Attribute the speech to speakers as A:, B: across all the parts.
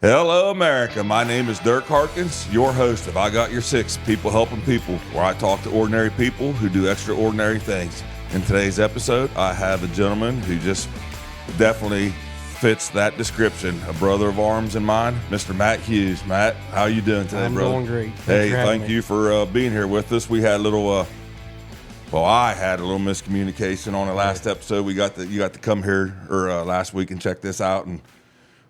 A: Hello, America. My name is Dirk Harkins, your host of I Got Your Six, People Helping People, where I talk to ordinary people who do extraordinary things. In today's episode, I have a gentleman who just definitely fits that description, a brother of arms in mine, Mr. Matt Hughes. Matt, how you doing today, brother?
B: I'm doing great.
A: Hey, thank you for being here with us. We had a little, I had a little miscommunication on the last episode. You got to come here last week and check this out, and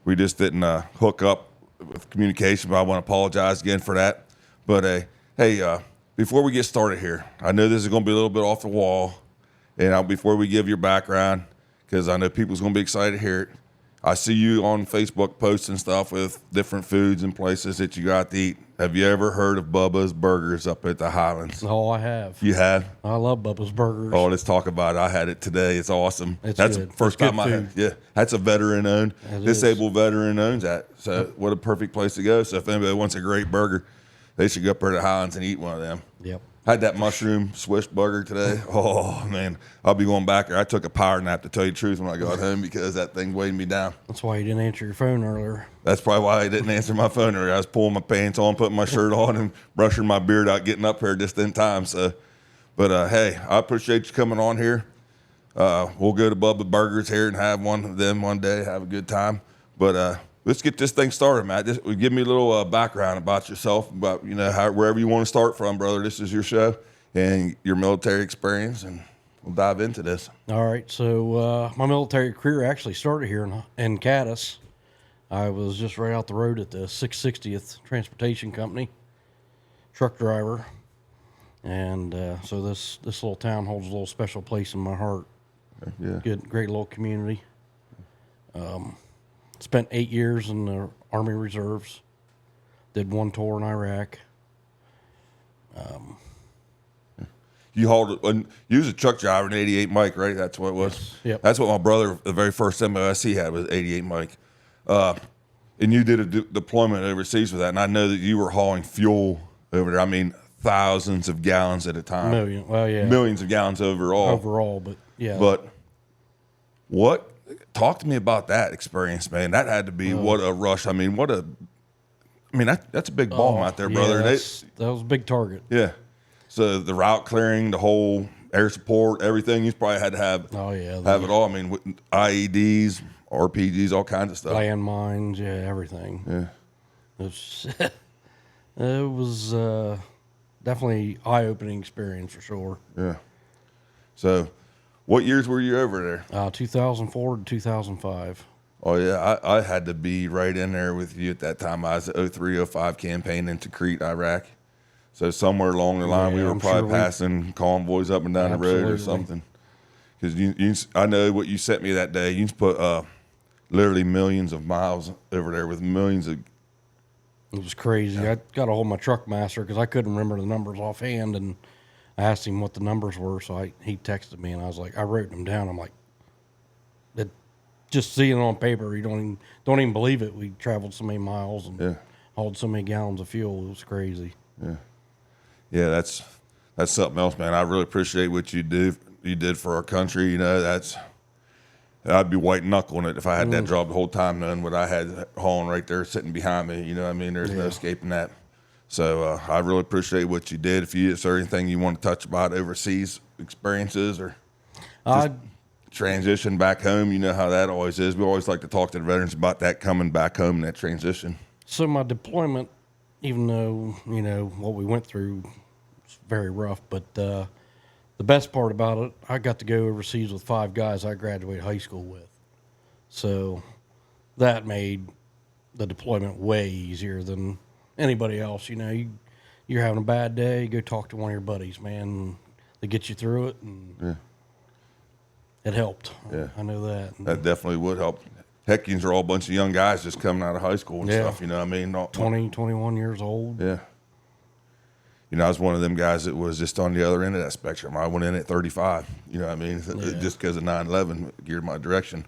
A: we just didn't hook up with communication, but I want to apologize again for that. But hey, before we get started here, I know this is going to be a little bit off the wall, and before we give your background, because I know people's going to be excited to hear it, I see you on Facebook posting stuff with different foods and places that you got to eat. Have you ever heard of Bubba's Burgers up at the Highlands?
B: Oh, I have.
A: You have?
B: I love Bubba's Burgers.
A: Oh, let's talk about it. I had it today. It's awesome.
B: That's
A: the first time I had. Yeah, that's a veteran-owned, disabled veteran owns that. So what a perfect place to go. So if anybody wants a great burger, they should go up there to Highlands and eat one of them.
B: Yep.
A: Had that mushroom Swiss burger today. Oh, man. I'll be going back there. I took a power nap, to tell you the truth, when I got home because that thing weighed me down.
B: That's why you didn't answer your phone earlier.
A: That's probably why I didn't answer my phone earlier. I was pulling my pants on, putting my shirt on, and brushing my beard out, getting up here just in time. So, but hey, I appreciate you coming on here. We'll go to Bubba Burgers here and have one of them one day, have a good time. But let's get this thing started, Matt. Just give me a little background about yourself, about wherever you want to start from, brother. This is your show and your military experience, and we'll dive into this.
B: All right. So my military career actually started here in Caddis. I was just right out the road at the 660th Transportation Company, truck driver, and so this little town holds a little special place in my heart.
A: Yeah.
B: Great little community. Spent 8 years in the Army Reserves. Did one tour in Iraq.
A: You was a truck driver in 88 Mike, right? That's what it was?
B: Yep.
A: That's what my brother, the very first MOS he had was 88 Mike. And you did a deployment overseas with that, and I know that you were hauling fuel over there. I mean, thousands of gallons at a time. Millions of gallons overall.
B: But yeah.
A: But talk to me about that experience, man. That had to be what a rush. I mean, that's a big bomb out there, brother.
B: Yeah, that was a big target.
A: Yeah. So the route clearing, the whole air support, everything, you probably had to have have it all. I mean, with IEDs, RPGs, all kinds of stuff.
B: Landmines, everything.
A: Yeah.
B: It was definitely eye-opening experience for sure.
A: Yeah. So what years were you over there?
B: 2004 to 2005.
A: Oh, yeah. I had to be right in there with you at that time. I was at 03, 05 campaign into Crete, Iraq. So somewhere along the line, we were probably passing convoys up and down the road or something. Because I know what you sent me that day. You put literally millions of miles over there with millions of.
B: It was crazy. I got a hold of my truck master because I couldn't remember the numbers offhand, and I asked him what the numbers were. So he texted me, and I was like, I wrote them down. I'm like, just seeing it on paper, you don't even believe it. We traveled so many miles and hauled so many gallons of fuel. It was crazy.
A: Yeah, that's something else, man. I really appreciate what you did for our country. I'd be white knuckling it if I had that job the whole time, knowing what I had hauling right there sitting behind me. You know what I mean? There's no escaping that. So I really appreciate what you did. Is there anything you want to touch about overseas experiences or just transition back home? You know how that always is. We always like to talk to the veterans about that coming back home and that transition.
B: So my deployment, even though, what we went through was very rough, but the best part about it, I got to go overseas with 5 guys I graduated high school with. So that made the deployment way easier than anybody else. You're having a bad day, you go talk to one of your buddies, man. They get you through it, and it helped.
A: Yeah.
B: I know that.
A: That definitely would help. Heck, these are all a bunch of young guys just coming out of high school and stuff, you know what I mean?
B: 20, 21 years old.
A: Yeah. I was one of them guys that was just on the other end of that spectrum. I went in at 35, you know what I mean? Just because of 9/11 geared my direction.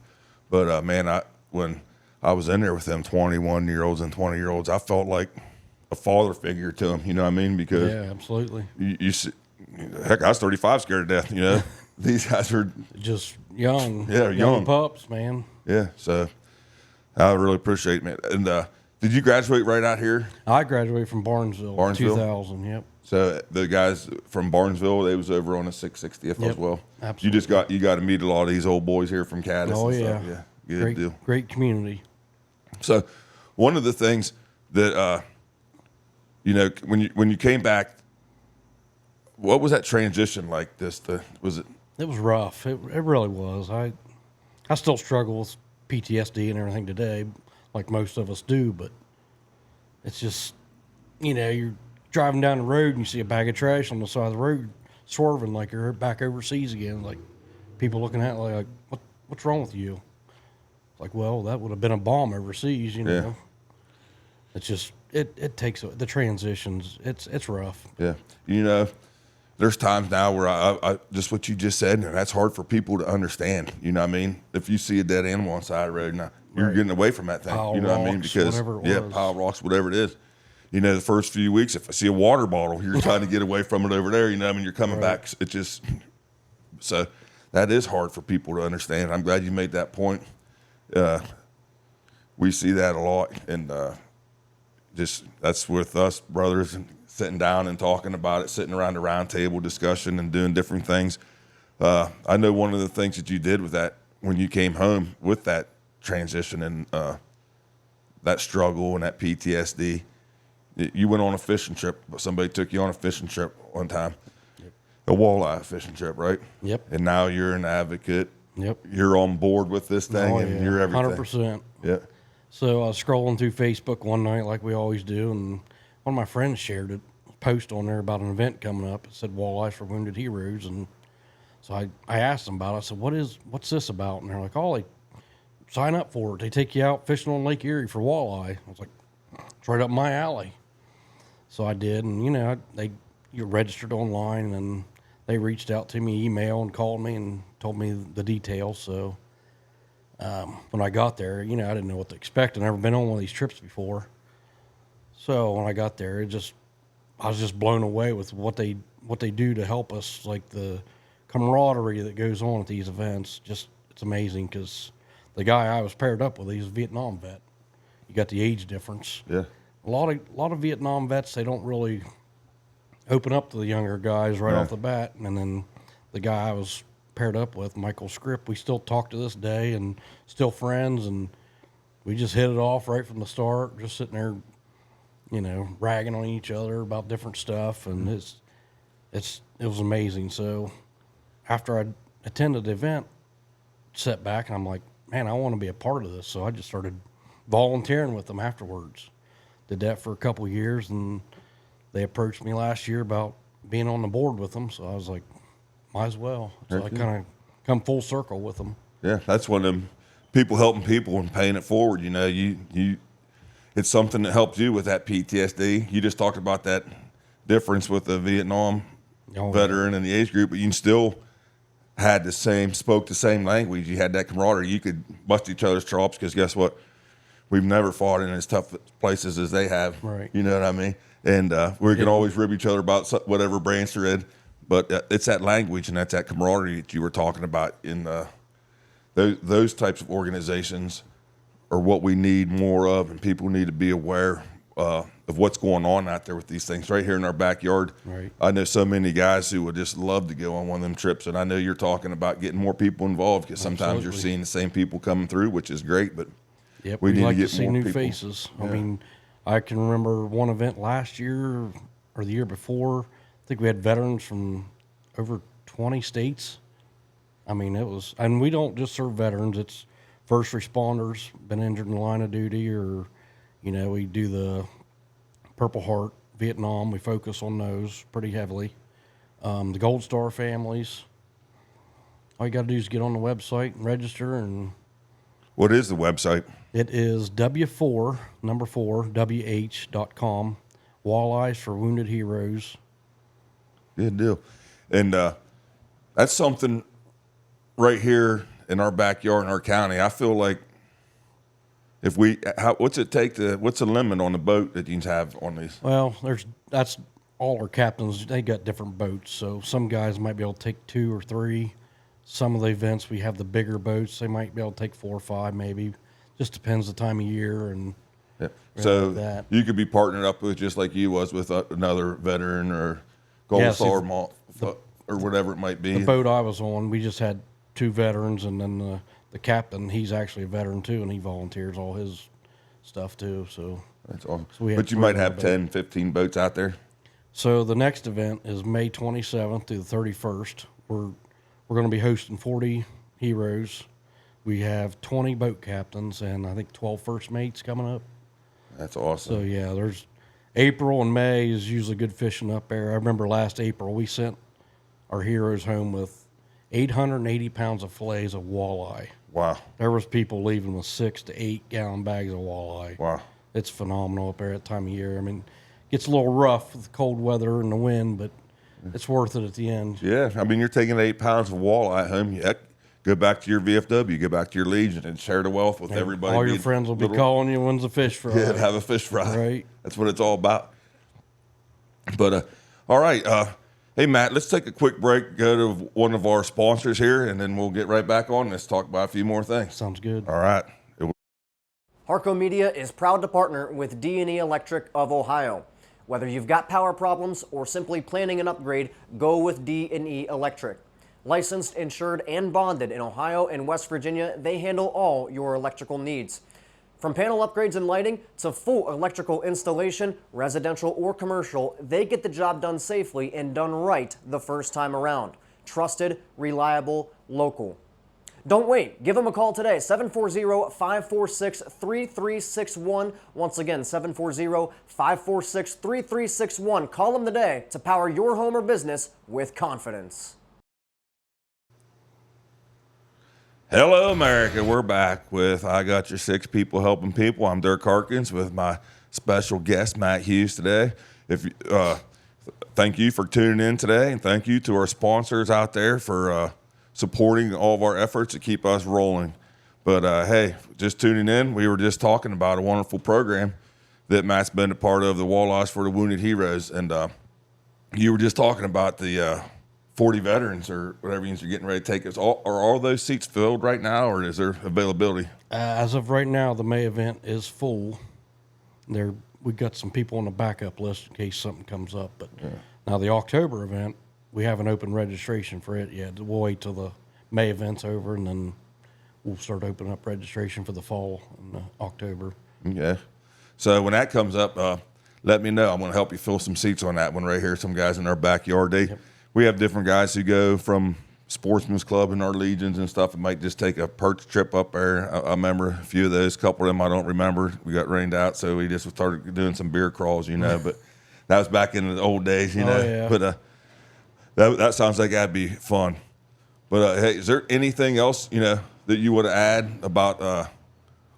A: But, man, when I was in there with them 21-year-olds and 20-year-olds, I felt like a father figure to them, you know what I mean? Because
B: absolutely.
A: Heck, I was 35 scared to death, These guys are
B: just young.
A: Yeah, young
B: pups, man.
A: Yeah, so I really appreciate it, man. And Did you graduate right out here?
B: I graduated from Barnesville,
A: Barnesville?
B: 2000. Yep.
A: So the guys from Barnesville, they was over on the 660th
B: Yep,
A: as well.
B: absolutely.
A: You got to meet a lot of these old boys here from Caddis.
B: Oh,
A: and
B: yeah.
A: Stuff. Yeah, good deal.
B: Great community.
A: So one of the things that when you came back, what was that transition like? Was it?
B: It was rough. It really was. I still struggle with PTSD and everything today, like most of us do. But it's just, you're driving down the road and you see a bag of trash on the side of the road, swerving like you're back overseas again. Like people looking at it like what's wrong with you? It's like, well, that would have been a bomb overseas.
A: Yeah.
B: It's just it takes the transitions. It's rough.
A: Yeah. There's times now where I just what you just said, and that's hard for people to understand. You know what I mean? If you see a dead animal on the side of the road, now you're getting away from that thing.
B: Pile
A: you know what I mean?
B: rocks,
A: Because
B: whatever it was.
A: pile rocks, whatever it is. The first few weeks, if I see a water bottle, you're trying to get away from it over there. You know what I mean? You're coming back. It just so that is hard for people to understand. I'm glad you made that point. We see that a lot, and just that's with us brothers and sitting down and talking about it, sitting around the round table discussion and doing different things. I know one of the things that you did with that when you came home with that transition and that struggle and that PTSD, you went on a fishing trip. Somebody took you on a fishing trip one time, a walleye fishing trip, right?
B: Yep.
A: And now you're an advocate.
B: Yep.
A: You're on board with this thing, and you're everything.
B: 100%.
A: Yeah.
B: So I was scrolling through Facebook one night like we always do, and one of my friends shared a post on there about an event coming up. It said Walleyes for Wounded Heroes, and so I asked them about it. I said, what's this about? And they're like, oh, sign up for it. They take you out fishing on Lake Erie for walleye. I was like, it's right up my alley. So I did, and you registered online, and they reached out to me, email, and called me and told me the details. So when I got there, I didn't know what to expect. I'd never been on one of these trips before. So when I got there, I was just blown away with what they do to help us, like the camaraderie that goes on at these events. Just it's amazing because the guy I was paired up with, he's a Vietnam vet. You got the age difference.
A: Yeah.
B: A lot of Vietnam vets, they don't really open up to the younger guys right off the bat. And then the guy I was paired up with, Michael Scripp, we still talk to this day and still friends, and we just hit it off right from the start, just sitting there, ragging on each other about different stuff, and it was amazing. So after I attended the event, sat back and I'm like, man, I want to be a part of this. So I just started volunteering with them afterwards. Did that for a couple of years, and they approached me last year about being on the board with them. So I was like, might as well. So I kind of come full circle with them.
A: Yeah, that's one of them people helping people and paying it forward. It's something that helped you with that PTSD. You just talked about that difference with the Vietnam veteran and the age group, but you still spoke the same language. You had that camaraderie. You could bust each other's chops because guess what? We've never fought in as tough places as they have.
B: Right.
A: You know what I mean? And we can always rib each other about whatever branch they're in. But it's that language and that's that camaraderie that you were talking about in those types of organizations are what we need more of, and people need to be aware of what's going on out there with these things right here in our backyard.
B: Right.
A: I know so many guys who would just love to go on one of them trips, and I know you're talking about getting more people involved because sometimes you're seeing the same people coming through, which is great, but
B: yep,
A: we need
B: like
A: to get
B: see
A: more
B: new
A: people.
B: faces.
A: Yeah.
B: I mean, I can remember one event last year or the year before. I think we had veterans from over 20 states. I mean, and we don't just serve veterans. It's first responders, been injured in the line of duty, or, we do the Purple Heart, Vietnam. We focus on those pretty heavily. The Gold Star families. All you got to do is get on the website and register. And
A: What is the website?
B: it is W4, WH.com. Walleyes for Wounded Heroes.
A: Good deal. And that's something right here in our backyard in our county. I feel like what's the limit on the boat that you can have on these?
B: Well, that's all our captains. They got different boats. So some guys might be able to take 2 or 3. Some of the events we have the bigger boats. They might be able to take 4 or 5 maybe. Just depends the time of year and
A: Yeah.
B: Really
A: So
B: like that.
A: you could be partnered up with, just like you was, with another veteran or Gold
B: Yeah,
A: Star
B: the-
A: or whatever it might be.
B: The boat I was on, we just had 2 veterans, and then the captain, he's actually a veteran too, and he volunteers all his stuff too. So
A: That's awesome.
B: So we had
A: But you
B: 3
A: might
B: on the
A: have
B: boat.
A: 10, 15 boats out there.
B: So the next event is May 27th through the 31st. We're going to be hosting 40 heroes. We have 20 boat captains and I think 12 first mates coming up.
A: That's awesome.
B: So yeah, there's April and May is usually good fishing up there. I remember last April we sent our heroes home with 880 pounds of fillets of walleye.
A: Wow.
B: There was people leaving with 6 to 8 gallon bags of walleye.
A: Wow.
B: It's phenomenal up there at that time of year. I mean, it gets a little rough with the cold weather and the wind, but it's worth it at the end.
A: Yeah. I mean, you're taking 8 pounds of walleye home. Heck, go back to your VFW, go back to your Legion, and share the wealth with everybody.
B: All your friends will be calling you, when's the fish fry?
A: Yeah, have a fish fry.
B: Right.
A: That's what it's all about. But, all right. Hey, Matt, let's take a quick break, go to one of our sponsors here, and then we'll get right back on this, talk about a few more things.
B: Sounds good.
A: All right.
C: Harco Media is proud to partner with D&E Electric of Ohio. Whether you've got power problems or simply planning an upgrade, go with D&E Electric. Licensed, insured, and bonded in Ohio and West Virginia, they handle all your electrical needs. From panel upgrades and lighting to full electrical installation, residential or commercial, they get the job done safely and done right the first time around. Trusted, reliable, local. Don't wait. Give them a call today, 740-546-3361. Once again, 740-546-3361. Call them today to power your home or business with confidence.
A: Hello, America. We're back with IGY6 People Helping People. I'm Dirk Harkins with my special guest, Matt Hughes, today. Thank you for tuning in today, and thank you to our sponsors out there for supporting all of our efforts to keep us rolling. But hey, just tuning in, we were just talking about a wonderful program that Matt's been a part of, the Walleyes for the Wounded Heroes. And you were just talking about the 40 veterans or whatever you're getting ready to take us. Are all those seats filled right now, or is there availability?
B: As of right now, the May event is full. We've got some people on the backup list in case something comes up. But now the October event, we haven't opened registration for it yet. We'll wait till the May event's over, and then we'll start opening up registration for the fall in October.
A: Okay. So when that comes up, let me know. I'm going to help you fill some seats on that one right here. Some guys in our backyard. We have different guys who go from Sportsman's Club and our Legions and stuff. It might just take a perch trip up there. I remember a few of those. A couple of them I don't remember. We got rained out, so we just started doing some beer crawls, But that was back in the old days,
B: Yeah.
A: But that sounds like that'd be fun. But hey, is there anything else that you would add about?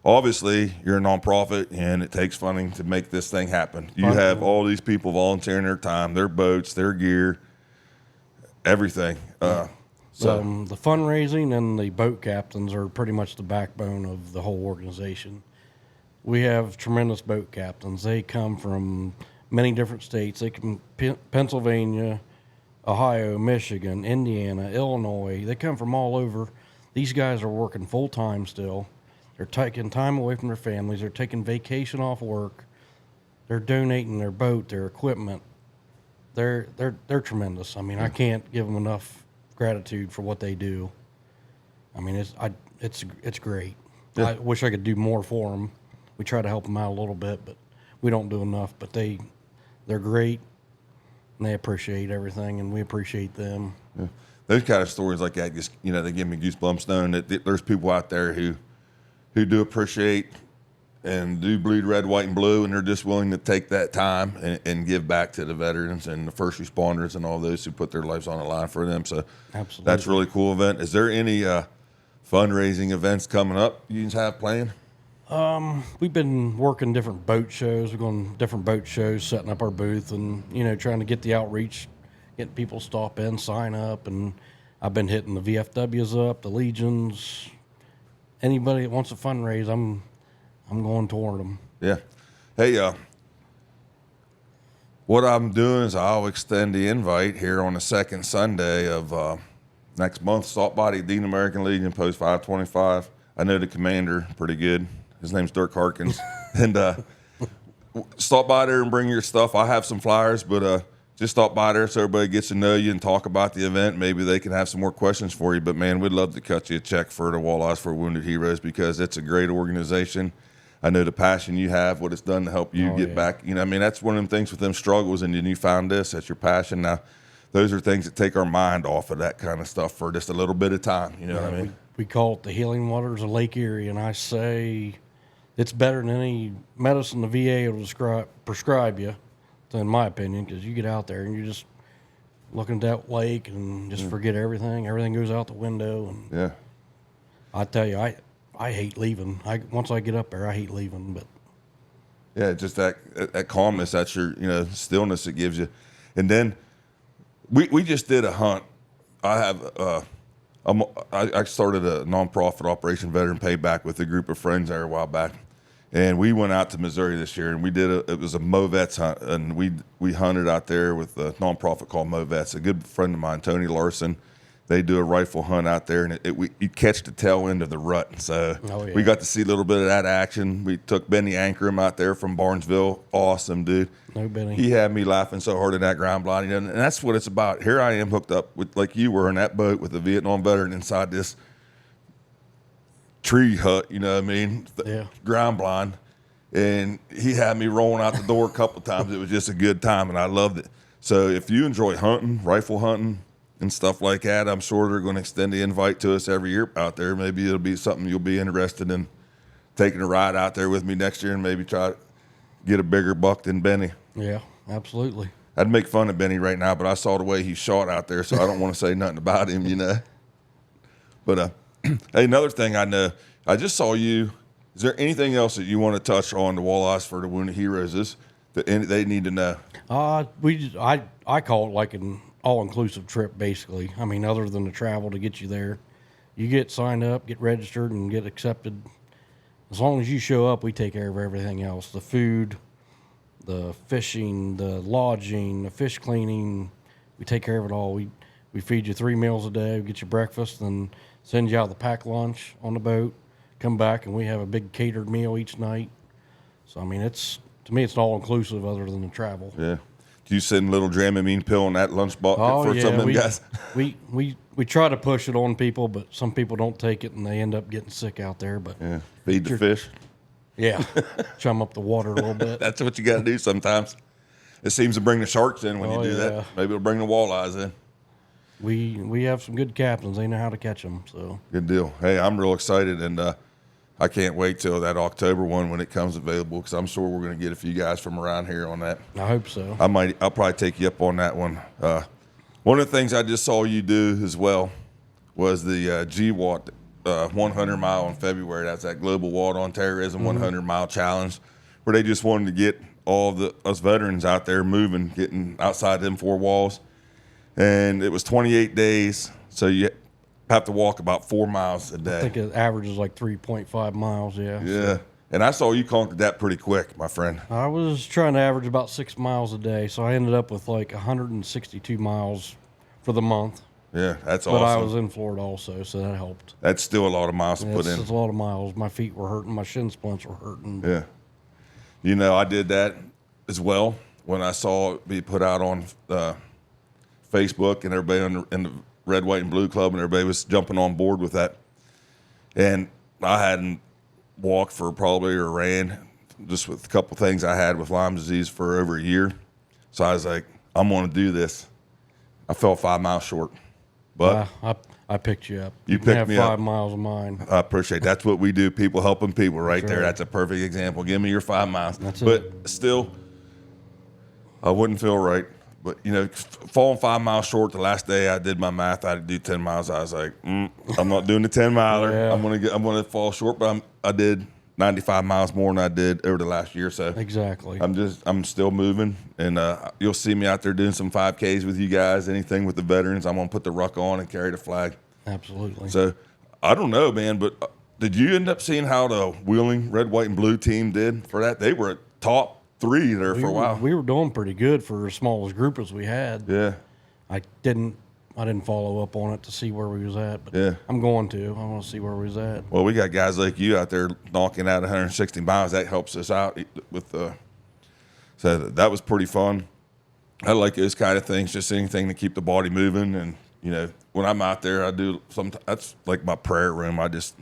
A: Obviously, you're a nonprofit, and it takes funding to make this thing happen. You have all these people volunteering their time, their boats, their gear, everything.
B: The fundraising and the boat captains are pretty much the backbone of the whole organization. We have tremendous boat captains. They come from many different states. They come Pennsylvania, Ohio, Michigan, Indiana, Illinois. They come from all over. These guys are working full time still. They're taking time away from their families. They're taking vacation off work. They're donating their boat, their equipment. They're tremendous. I mean, I can't give them enough gratitude for what they do. I mean, it's great.
A: Yeah.
B: I wish I could do more for them. We try to help them out a little bit, but we don't do enough. But they're great, and they appreciate everything, and we appreciate them.
A: Yeah. Those kind of stories like that just they give me goosebumps knowing that there's people out there who do appreciate and do bleed red, white, and blue, and they're just willing to take that time and give back to the veterans and the first responders and all those who put their lives on the line for them. So
B: Absolutely.
A: That's a really cool event. Is there any fundraising events coming up you have planned?
B: We've been working different boat shows. We're going to different boat shows, setting up our booth, and trying to get the outreach, getting people to stop in, sign up, and I've been hitting the VFWs up, the Legions. Anybody that wants to fundraise, I'm going toward them.
A: Yeah. Hey, what I'm doing is I'll extend the invite here on the second Sunday of next month. Stop by the Dean American Legion, Post 525. I know the commander pretty good. His name's Dirk Harkins. And stop by there and bring your stuff. I have some flyers, but just stop by there so everybody gets to know you and talk about the event. Maybe they can have some more questions for you. But, man, we'd love to cut you a check for the Walleyes for Wounded Heroes because it's a great organization. I know the passion you have, what it's done to help you get back. You know, I mean, that's one of them things with them struggles, and then you found this. That's your passion. Now, those are things that take our mind off of that kind of stuff for just a little bit of time. You know what I mean?
B: We call it the healing waters of Lake Erie, and I say it's better than any medicine the VA will prescribe you, in my opinion, because you get out there and you're just looking at that lake and just forget everything. Everything goes out the window. And
A: Yeah.
B: I tell you, I hate leaving. Once I get up there, I hate leaving. But
A: Yeah, just that calmness, that's your, stillness it gives you. And then we just did a hunt. I have I started a nonprofit Operation Veteran Payback with a group of friends there a while back, and we went out to Missouri this year, and it was a MoVets hunt, and we hunted out there with a nonprofit called MoVets. A good friend of mine, Tony Larson, they do a rifle hunt out there, and you catch the tail end of the rut. So we got to see a little bit of that action. We took Benny Ankrum out there from Barnesville. Awesome, dude.
B: No, Benny.
A: He had me laughing so hard in that ground blind. And that's what it's about. Here I am hooked up with, like you were in that boat with a Vietnam veteran inside this tree hut, you know what I mean?
B: Yeah.
A: Ground blind. And he had me rolling out the door a couple times. It was just a good time, and I loved it. So if you enjoy hunting, rifle hunting, and stuff like that, I'm sure they're going to extend the invite to us every year out there. Maybe it'll be something you'll be interested in taking a ride out there with me next year and maybe try to get a bigger buck than Benny.
B: Yeah, absolutely.
A: I'd make fun of Benny right now, but I saw the way he shot out there, so I don't want to say nothing about him, But hey, another thing I know, I just saw you. Is there anything else that you want to touch on the Walleyes for the Wounded Heroes that they need to know?
B: I call it like an all-inclusive trip, basically. I mean, other than the travel to get you there, you get signed up, get registered, and get accepted. As long as you show up, we take care of everything else: the food, the fishing, the lodging, the fish cleaning. We take care of it all. We feed you 3 meals a day. We get you breakfast, and send you out the packed lunch on the boat. Come back, and we have a big catered meal each night. So I mean, to me, it's all-inclusive, other than the travel.
A: Yeah. Do you send a little Dramamine pill in that lunch box for some of them guys?
B: We try to push it on people, but some people don't take it, and they end up getting sick out there. But
A: yeah, feed the fish.
B: Yeah, chum up the water a little bit.
A: That's what you got to do sometimes. It seems to bring the sharks in when you do that. Maybe it'll bring the walleyes in.
B: We have some good captains. They know how to catch them. So
A: good deal. Hey, I'm real excited, and I can't wait till that October one when it comes available, because I'm sure we're going to get a few guys from around here on that.
B: I hope so.
A: I'll probably take you up on that one. One of the things I just saw you do as well was the GWAT 100 mile in February. That's that Global Water on Terrorism 100 mile challenge, where they just wanted to get all of us veterans out there moving, getting outside them 4 walls. And it was 28 days, so you have to walk about 4 miles a day.
B: I think the average is like 3.5 miles, yeah.
A: Yeah. And I saw you conquered that pretty quick, my friend.
B: I was trying to average about 6 miles a day, so I ended up with like 162 miles for the month.
A: Yeah, that's
B: but
A: awesome.
B: But I was in Florida also, so that helped.
A: That's still a lot of miles to put in.
B: It's a lot of miles. My feet were hurting. My shin splints were hurting.
A: Yeah. I did that as well when I saw it be put out on Facebook, and everybody in the Red, White, and Blue Club, and everybody was jumping on board with that. And I hadn't walked for probably, or ran, just with a couple things I had with Lyme disease for over a year. So I was like, I'm going to do this. I fell 5 miles short. But
B: I picked you up.
A: You picked me up.
B: 5 miles of mine.
A: I appreciate it. That's what we do. People helping people right there. That's a perfect example. Give me your 5 miles. But still, I wouldn't feel right. But, falling 5 miles short, the last day I did my math, I had to do 10 miles. I was like, I'm not doing the 10 miler.
B: Yeah.
A: I'm gonna fall short, but I did 95 miles more than I did over the last year. So
B: exactly.
A: I'm still moving, and you'll see me out there doing some 5Ks with you guys. Anything with the veterans, I'm gonna put the ruck on and carry the flag.
B: Absolutely.
A: So I don't know, man, but did you end up seeing how the Wheeling Red, White, and Blue team did for that? They were top 3 there for a while.
B: We were doing pretty good for as small as group as we had.
A: Yeah.
B: I I didn't follow up on it to see where we was at, but
A: Yeah.
B: I'm going to. I want to see where we was at.
A: Well, we got guys like you out there knocking out 160 miles. That helps us out with so that was pretty fun. I like those kind of things, just anything to keep the body moving. And, you know, when I'm out there, I do that's like my prayer room. I just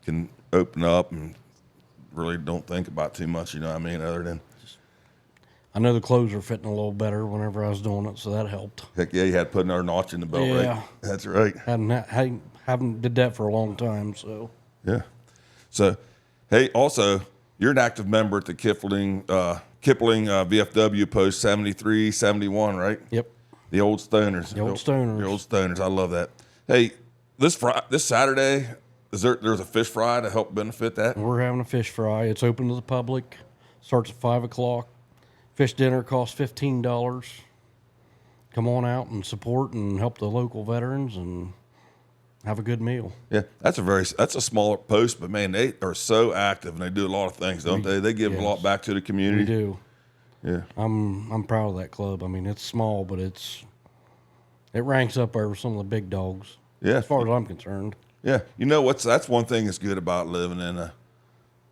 A: can open up and really don't think about too much, you know what I mean, other than.
B: I know the clothes are fitting a little better whenever I was doing it, so that helped.
A: Heck yeah, you had to put another notch in the belt,
B: Yeah.
A: right? That's right.
B: Haven't did that for a long time, so.
A: Yeah. So, hey, also, you're an active member at the Kipling VFW post 73, 71, right?
B: Yep.
A: The old stoners.
B: The old stoners.
A: The old stoners. I love that. Hey, this Saturday, there's a fish fry to help benefit that?
B: We're having a fish fry. It's open to the public. Starts at 5 o'clock. Fish dinner costs $15. Come on out and support and help the local veterans and have a good meal.
A: Yeah, that's a smaller post, but man, they are so active and they do a lot of things, don't they? They give a lot back to the community.
B: We do.
A: Yeah.
B: I'm proud of that club. I mean, it's small, but it ranks up over some of the big dogs.
A: Yeah.
B: As far as I'm concerned.
A: Yeah, you know that's one thing that's good about living in a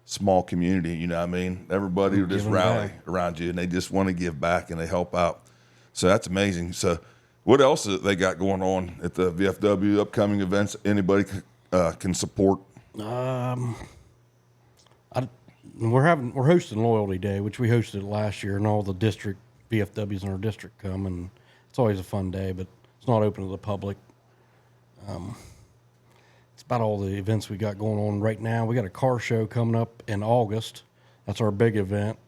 A: small community. You know what I mean? Everybody will just
B: Giving
A: rally
B: back.
A: around you, and they just want to give back and they help out. So that's amazing. So, what else they got going on at the VFW upcoming events? Anybody can support?
B: We're hosting Loyalty Day, which we hosted last year, and all the district VFWs in our district come, and it's always a fun day, but it's not open to the public. It's about all the events we got going on right now. We got a car show coming up in August. That's our big event.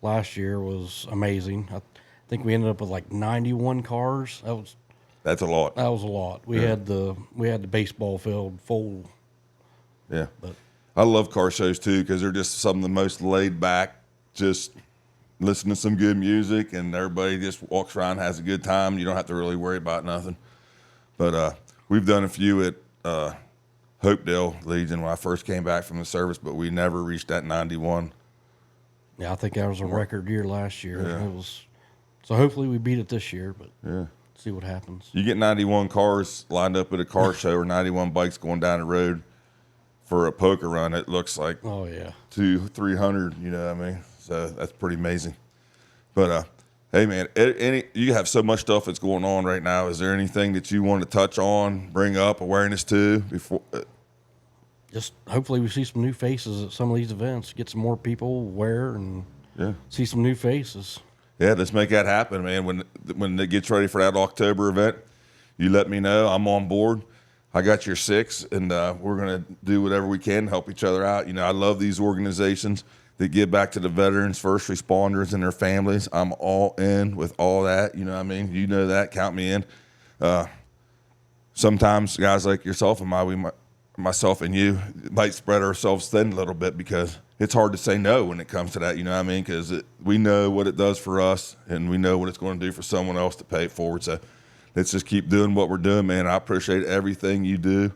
B: Last year was amazing. I think we ended up with like 91 cars.
A: That's a lot.
B: That was a lot. We had the baseball field full.
A: Yeah.
B: But
A: I love car shows too because they're just some of the most laid back, just listen to some good music and everybody just walks around, has a good time. You don't have to really worry about nothing. But we've done a few at Hopedale Legion when I first came back from the service, but we never reached that 91.
B: yeah, I think that was a record year last year.
A: Yeah.
B: So hopefully we beat it this year, but
A: Yeah.
B: see what happens.
A: You get 91 cars lined up at a car show or 91 bikes going down the road for a poker run, it looks like
B: Oh yeah.
A: 200-300, you know what I mean? So that's pretty amazing. But hey man, you have so much stuff that's going on right now. Is there anything that you want to touch on, bring up awareness to before?
B: Just hopefully we see some new faces at some of these events, get some more people aware and see some new faces.
A: Yeah, let's make that happen, man. When it gets ready for that October event, you let me know. I'm on board. I got your 6, and we're going to do whatever we can to help each other out. You know, I love these organizations that give back to the veterans, first responders, and their families. I'm all in with all that. You know what I mean? You know that. Count me in. Sometimes guys like yourself and myself and you might spread ourselves thin a little bit because it's hard to say no when it comes to that. You know what I mean? Because we know what it does for us, and we know what it's going to do for someone else to pay it forward. So let's just keep doing what we're doing, man. I appreciate everything you do.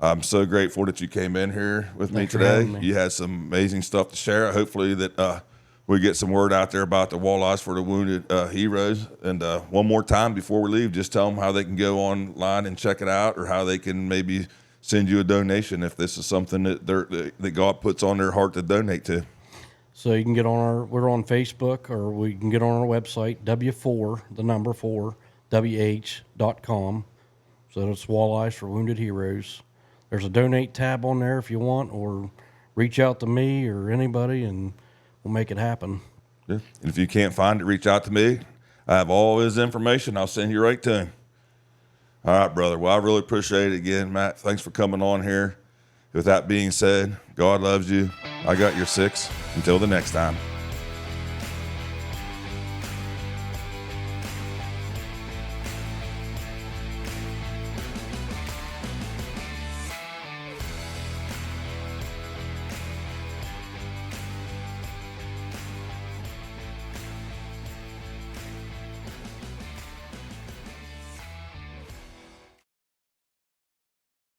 A: I'm so grateful that you came in here with me
B: Thanks for
A: today.
B: having me.
A: You had some amazing stuff to share. Hopefully that we get some word out there about the walleyes for the wounded heroes. And one more time before we leave, just tell them how they can go online and check it out, or how they can maybe send you a donation if this is something that God puts on their heart to donate to.
B: So you can get on we're on Facebook, or we can get on our website, w4wh.com. So that's Walleyes for Wounded Heroes. There's a donate tab on there if you want, or reach out to me or anybody, and we'll make it happen.
A: Yeah. And if you can't find it, reach out to me. I have all his information. I'll send you right to him. All right, brother. Well, I really appreciate it again, Matt. Thanks for coming on here. With that being said, God loves you. I got your 6. Until the next time.